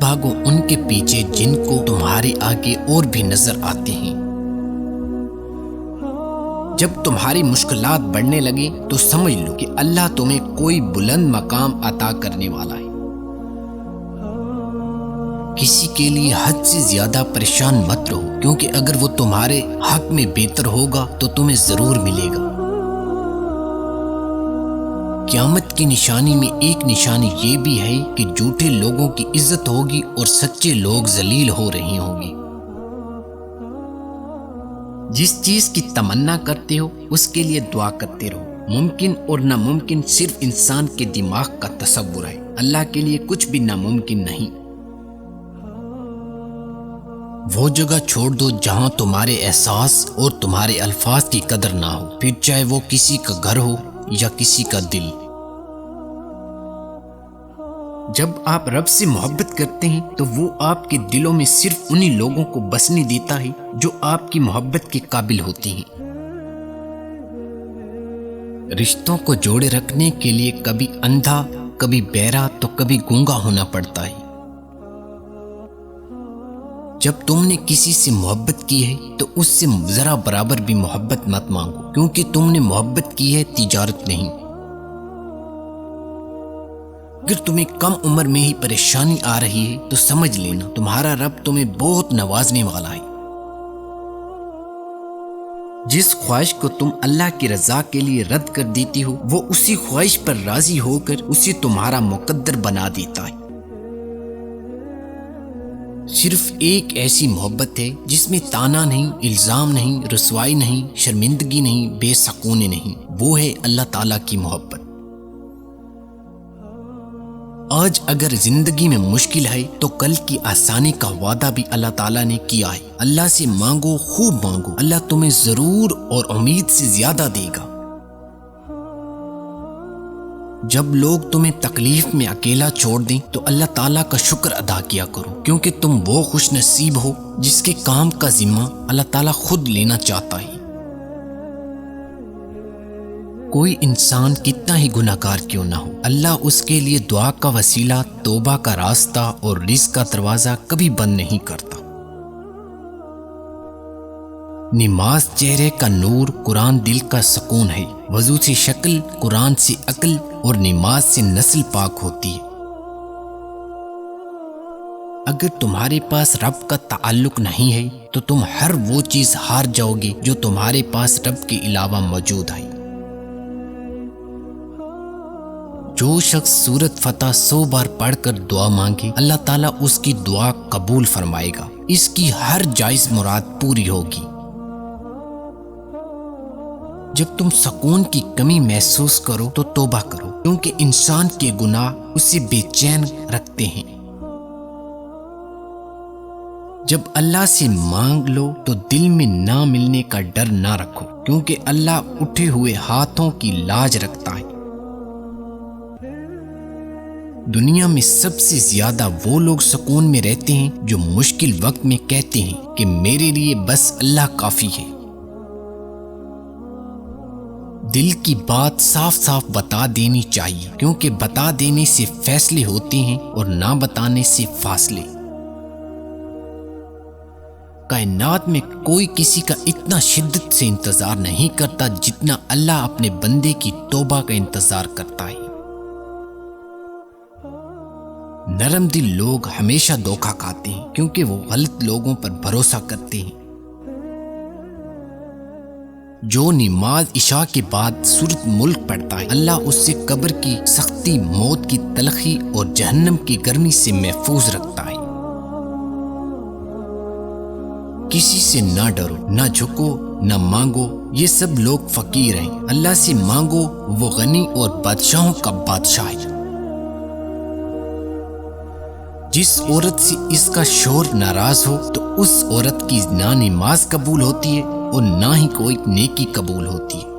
بھاگو ان کے پیچھے جن کو تمہارے آگے اور بھی نظر آتے ہیں۔ جب تمہاری مشکلات بڑھنے لگے تو سمجھ لو کہ اللہ تمہیں کوئی بلند مقام عطا کرنے والا ہے۔ کسی کے لیے حد سے زیادہ پریشان مت رہو، کیونکہ اگر وہ تمہارے حق میں بہتر ہوگا تو تمہیں ضرور ملے گا۔ قیامت کی نشانی میں ایک نشانی یہ بھی ہے کہ جھوٹے لوگوں کی عزت ہوگی اور سچے لوگ ذلیل ہو رہے ہوں گے۔ جس چیز کی تمنا کرتے ہو اس کے لیے دعا کرتے رہو۔ ممکن اور ناممکن صرف انسان کے دماغ کا تصور ہے، اللہ کے لیے کچھ بھی ناممکن نہیں۔ وہ جگہ چھوڑ دو جہاں تمہارے احساس اور تمہارے الفاظ کی قدر نہ ہو، پھر چاہے وہ کسی کا گھر ہو یا کسی کا دل۔ جب آپ رب سے محبت کرتے ہیں تو وہ آپ کے دلوں میں صرف انہی لوگوں کو بسنے دیتا ہے جو آپ کی محبت کے قابل ہوتے ہیں۔ رشتوں کو جوڑے رکھنے کے لیے کبھی اندھا، کبھی بہرا تو کبھی گونگا ہونا پڑتا ہے۔ جب تم نے کسی سے محبت کی ہے تو اس سے ذرا برابر بھی محبت مت مانگو، کیونکہ تم نے محبت کی ہے، تجارت نہیں۔ اگر تمہیں کم عمر میں ہی پریشانی آ رہی ہے تو سمجھ لینا تمہارا رب تمہیں بہت نوازنے والا ہے۔ جس خواہش کو تم اللہ کی رضا کے لیے رد کر دیتی ہو وہ اسی خواہش پر راضی ہو کر اسے تمہارا مقدر بنا دیتا ہے۔ صرف ایک ایسی محبت ہے جس میں طعنہ نہیں، الزام نہیں، رسوائی نہیں، شرمندگی نہیں، بے سکونی نہیں، وہ ہے اللہ تعالیٰ کی محبت۔ آج اگر زندگی میں مشکل ہے تو کل کی آسانی کا وعدہ بھی اللہ تعالیٰ نے کیا ہے۔ اللہ سے مانگو، خوب مانگو، اللہ تمہیں ضرور اور امید سے زیادہ دے گا۔ جب لوگ تمہیں تکلیف میں اکیلا چھوڑ دیں تو اللہ تعالیٰ کا شکر ادا کیا کرو، کیونکہ تم وہ خوش نصیب ہو جس کے کام کا ذمہ اللہ تعالیٰ خود لینا چاہتا ہے۔ کوئی انسان کتنا ہی گناہگار کیوں نہ ہو، اللہ اس کے لیے دعا کا وسیلہ، توبہ کا راستہ اور رزق کا دروازہ کبھی بند نہیں کرتا۔ نماز چہرے کا نور، قرآن دل کا سکون ہے۔ وضو سے شکل، قرآن سے عقل اور نماز سے نسل پاک ہوتی ہے۔ اگر تمہارے پاس رب کا تعلق نہیں ہے تو تم ہر وہ چیز ہار جاؤ گے جو تمہارے پاس رب کے علاوہ موجود ہے۔ جو شخص سورۃ فتح 100 بار پڑھ کر دعا مانگے اللہ تعالیٰ اس کی دعا قبول فرمائے گا، اس کی ہر جائز مراد پوری ہوگی۔ جب تم سکون کی کمی محسوس کرو تو توبہ کرو، کیونکہ انسان کے گناہ اسے بے چین رکھتے ہیں۔ جب اللہ سے مانگ لو تو دل میں نہ ملنے کا ڈر نہ رکھو، کیونکہ اللہ اٹھے ہوئے ہاتھوں کی لاج رکھتا ہے۔ دنیا میں سب سے زیادہ وہ لوگ سکون میں رہتے ہیں جو مشکل وقت میں کہتے ہیں کہ میرے لیے بس اللہ کافی ہے۔ دل کی بات صاف صاف بتا دینی چاہیے، کیونکہ بتا دینے سے فیصلے ہوتے ہیں اور نہ بتانے سے فاصلے۔ کائنات میں کوئی کسی کا اتنا شدت سے انتظار نہیں کرتا جتنا اللہ اپنے بندے کی توبہ کا انتظار کرتا ہے۔ نرم دل لوگ ہمیشہ دھوکہ کھاتے ہیں کیونکہ وہ غلط لوگوں پر بھروسہ کرتے ہیں۔ جو نماز عشاء کے بعد سورۃ ملک پڑھتا ہے اللہ اس سے قبر کی سختی، موت کی تلخی اور جہنم کی گرمی سے محفوظ رکھتا ہے۔ کسی سے نہ ڈرو، نہ جھکو، نہ مانگو، یہ سب لوگ فقیر ہیں۔ اللہ سے مانگو، وہ غنی اور بادشاہوں کا بادشاہ ہے۔ جس عورت سے اس کا شوہر ناراض ہو تو اس عورت کی نہ نماز قبول ہوتی ہے اور نہ ہی کوئی نیکی قبول ہوتی ہے۔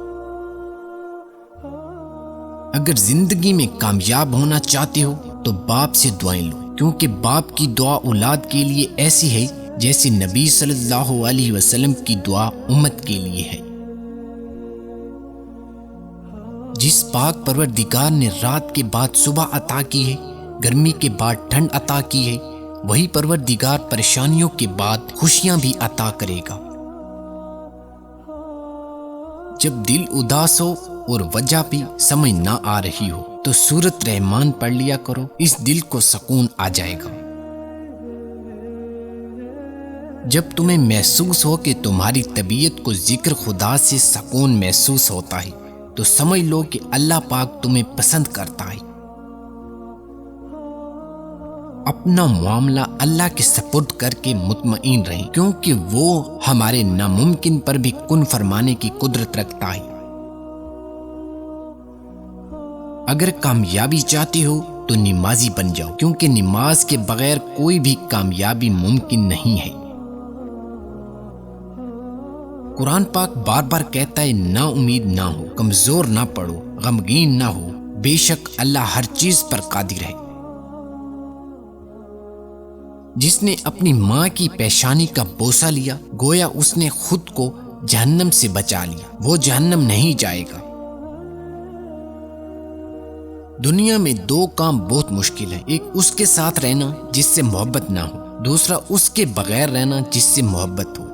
اگر زندگی میں کامیاب ہونا چاہتے ہو تو باپ سے دعائیں لو، کیونکہ باپ کی دعا اولاد کے لیے ایسی ہے جیسے نبی صلی اللہ علیہ وسلم کی دعا امت کے لیے ہے۔ جس پاک پروردگار نے رات کے بعد صبح عطا کی ہے، گرمی کے بعد ٹھنڈ عطا کی ہے، وہی پروردگار پریشانیوں کے بعد خوشیاں بھی عطا کرے گا۔ جب دل اداس ہو اور وجہ بھی سمجھ نہ آ رہی ہو تو سورۃ رحمان پڑھ لیا کرو، اس دل کو سکون آ جائے گا۔ جب تمہیں محسوس ہو کہ تمہاری طبیعت کو ذکر خدا سے سکون محسوس ہوتا ہے تو سمجھ لو کہ اللہ پاک تمہیں پسند کرتا ہے۔ اپنا معاملہ اللہ کے سپرد کر کے مطمئن رہیں، کیونکہ وہ ہمارے ناممکن پر بھی کن فرمانے کی قدرت رکھتا ہے۔ اگر کامیابی چاہتے ہو تو نمازی بن جاؤ، کیونکہ نماز کے بغیر کوئی بھی کامیابی ممکن نہیں ہے۔ قرآن پاک بار بار کہتا ہے نا امید نہ ہو، کمزور نہ پڑو، غمگین نہ ہو، بے شک اللہ ہر چیز پر قادر ہے۔ جس نے اپنی ماں کی پیشانی کا بوسہ لیا گویا اس نے خود کو جہنم سے بچا لیا، وہ جہنم نہیں جائے گا۔ دنیا میں دو کام بہت مشکل ہے، ایک اس کے ساتھ رہنا جس سے محبت نہ ہو، دوسرا اس کے بغیر رہنا جس سے محبت ہو۔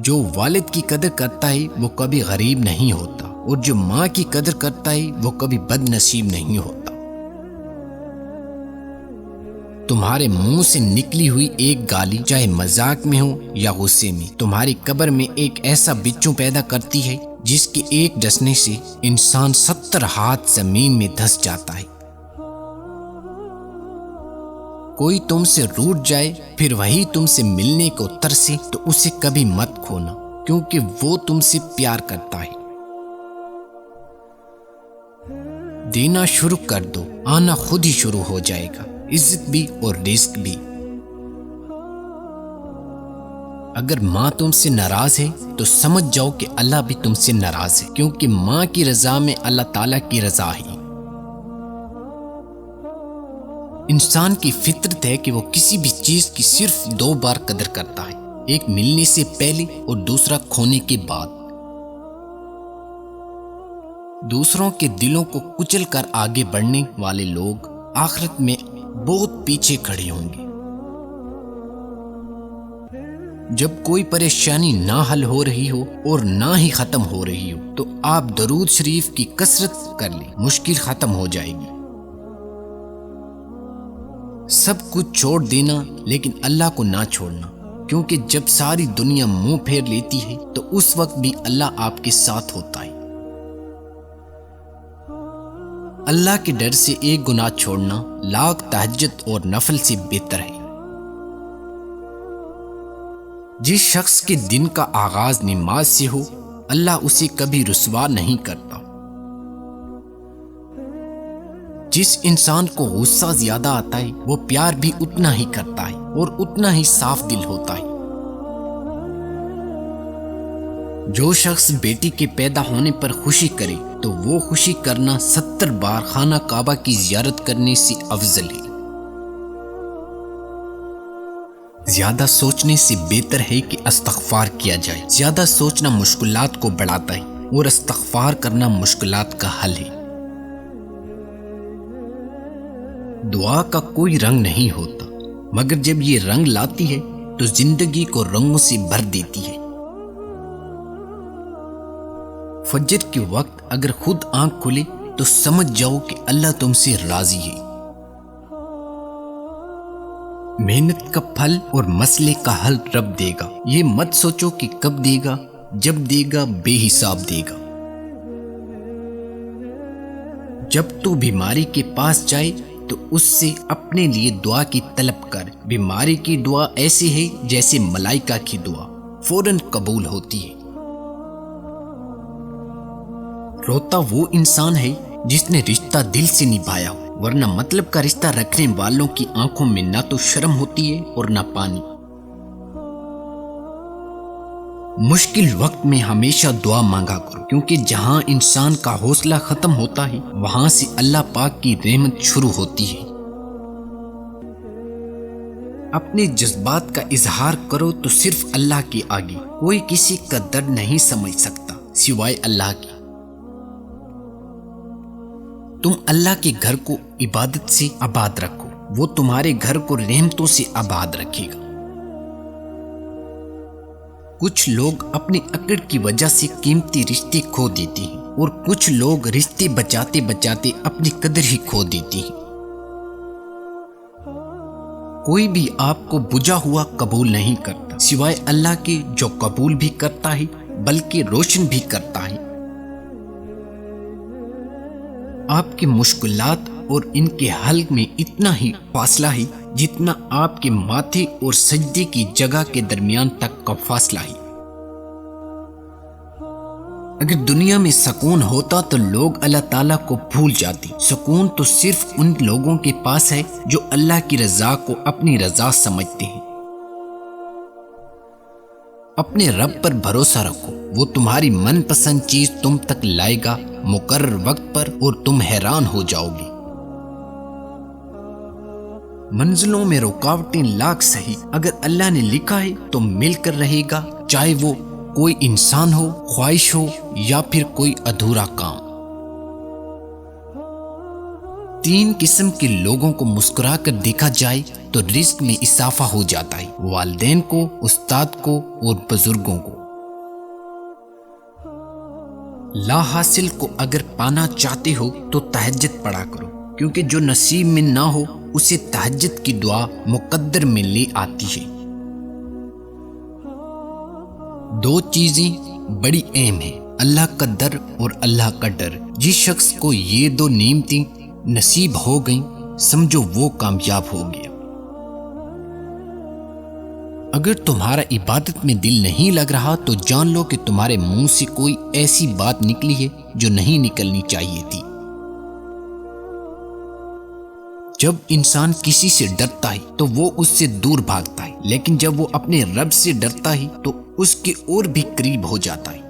جو والد کی قدر کرتا ہے وہ کبھی غریب نہیں ہوتا، اور جو ماں کی قدر کرتا ہے وہ کبھی بد نصیب نہیں ہوتا۔ تمہارے منہ سے نکلی ہوئی ایک گالی چاہے مذاق میں ہو یا غصے میں، تمہاری قبر میں ایک ایسا بچوں پیدا کرتی ہے جس کے ایک ڈسنے سے انسان 70 ہاتھ زمین میں دھس جاتا ہے۔ کوئی تم سے روٹھ جائے پھر وہی تم سے ملنے کو ترسے تو اسے کبھی مت کھونا، کیونکہ وہ تم سے پیار کرتا ہے۔ دینا شروع کر دو، آنا خود ہی شروع ہو جائے گا، عزت بھی اور رزق بھی۔ اگر ماں تم سے ناراض ہے تو سمجھ جاؤ کہ اللہ بھی تم سے ناراض ہے، کیونکہ ماں کی رضا میں اللہ تعالیٰ کی رضا ہے۔ انسان کی فطرت ہے کہ وہ کسی بھی چیز کی صرف 2 بار قدر کرتا ہے، ایک ملنے سے پہلے اور دوسرا کھونے کے بعد۔ دوسروں کے دلوں کو کچل کر آگے بڑھنے والے لوگ آخرت میں بہت پیچھے کھڑے ہوں گے۔ جب کوئی پریشانی نہ حل ہو رہی ہو اور نہ ہی ختم ہو رہی ہو تو آپ درود شریف کی کثرت کر لیں، مشکل ختم ہو جائے گی۔ سب کچھ چھوڑ دینا لیکن اللہ کو نہ چھوڑنا، کیونکہ جب ساری دنیا منہ پھیر لیتی ہے تو اس وقت بھی اللہ آپ کے ساتھ ہوتا ہے۔ اللہ کے ڈر سے ایک گناہ چھوڑنا لاکھ تہجد اور نفل سے بہتر ہے۔ جس شخص کے دن کا آغاز نماز سے ہو اللہ اسے کبھی رسوا نہیں کرتا۔ جس انسان کو غصہ زیادہ آتا ہے وہ پیار بھی اتنا ہی کرتا ہے اور اتنا ہی صاف دل ہوتا ہے۔ جو شخص بیٹی کے پیدا ہونے پر خوشی کرے تو وہ خوشی کرنا 70 بار خانہ کعبہ کی زیارت کرنے سے افضل ہے۔ زیادہ سوچنے سے بہتر ہے کہ استغفار کیا جائے۔ زیادہ سوچنا مشکلات کو بڑھاتا ہے اور استغفار کرنا مشکلات کا حل ہے۔ دعا کا کوئی رنگ نہیں ہوتا، مگر جب یہ رنگ لاتی ہے تو زندگی کو رنگوں سے بھر دیتی ہے۔ فجر کے وقت اگر خود آنکھ کھلے تو سمجھ جاؤ کہ اللہ تم سے راضی ہے۔ محنت کا پھل اور مسئلے کا حل رب دے گا، یہ مت سوچو کہ کب دے گا، جب دے گا بے حساب دے گا۔ جب تو بیماری کے پاس جائے تو اس سے اپنے لیے دعا کی طلب کر، بیماری کی دعا ایسی ہے جیسے ملائکہ کی دعا فوراً قبول ہوتی ہے۔ روتا وہ انسان ہے جس نے رشتہ دل سے نبھایا ہو، ورنہ مطلب کا رشتہ رکھنے والوں کی آنکھوں میں نہ تو شرم ہوتی ہے اور نہ پانی۔ مشکل وقت میں ہمیشہ دعا مانگا کرو، کیونکہ جہاں انسان کا حوصلہ ختم ہوتا ہے وہاں سے اللہ پاک کی رحمت شروع ہوتی ہے۔ اپنے جذبات کا اظہار کرو تو صرف اللہ کے آگے، کوئی کسی کا درد نہیں سمجھ سکتا سوائے اللہ کی۔ تم اللہ کے گھر کو عبادت سے آباد رکھو، وہ تمہارے گھر کو رحمتوں سے آباد رکھے گا۔ کچھ لوگ اپنی اکڑ کی وجہ سے قیمتی رشتے کھو دیتے ہیں اور کچھ لوگ رشتے بچاتے بچاتے اپنی قدر ہی کھو دیتے ہیں۔ کوئی بھی آپ کو بجھا ہوا قبول نہیں کرتا سوائے اللہ کے، جو قبول بھی کرتا ہے بلکہ روشن بھی کرتا ہے۔ آپ کی مشکلات اور ان کے حل میں اتنا ہی فاصلہ ہے جتنا آپ کے ماتھے اور سجدے کی جگہ کے درمیان تک کا فاصلہ ہے۔ اگر دنیا میں سکون ہوتا تو لوگ اللہ تعالیٰ کو بھول جاتے۔ سکون تو صرف ان لوگوں کے پاس ہے جو اللہ کی رضا کو اپنی رضا سمجھتے ہیں۔ اپنے رب پر بھروسہ رکھو، وہ تمہاری من پسند چیز تم تک لائے گا مقرر وقت پر، اور تم حیران ہو جاؤ گے۔ منزلوں میں رکاوٹیں لاکھ سہی، اگر اللہ نے لکھا ہے تو مل کر رہے گا، چاہے وہ کوئی انسان ہو، خواہش ہو یا پھر کوئی ادھورا کام۔ 3 قسم کے لوگوں کو مسکرا کر دیکھا جائے تو رزق میں اضافہ ہو جاتا ہے، والدین کو، استاد کو اور بزرگوں کو۔ لا حاصل کو اگر پانا چاہتے ہو تو تہجد پڑھا کرو، کیونکہ جو نصیب میں نہ ہو اسے تہجد کی دعا مقدر میں لے آتی ہے۔ 2 چیزیں بڑی اہم ہیں، اللہ کا در اور اللہ کا ڈر۔ جس شخص کو یہ 2 نعمتیں نصیب ہو گئیں سمجھو وہ کامیاب ہو گیا۔ اگر تمہارا عبادت میں دل نہیں لگ رہا تو جان لو کہ تمہارے منہ سے کوئی ایسی بات نکلی ہے جو نہیں نکلنی چاہیے تھی۔ جب انسان کسی سے ڈرتا ہے تو وہ اس سے دور بھاگتا ہے، لیکن جب وہ اپنے رب سے ڈرتا ہے تو اس کے اور بھی قریب ہو جاتا ہے۔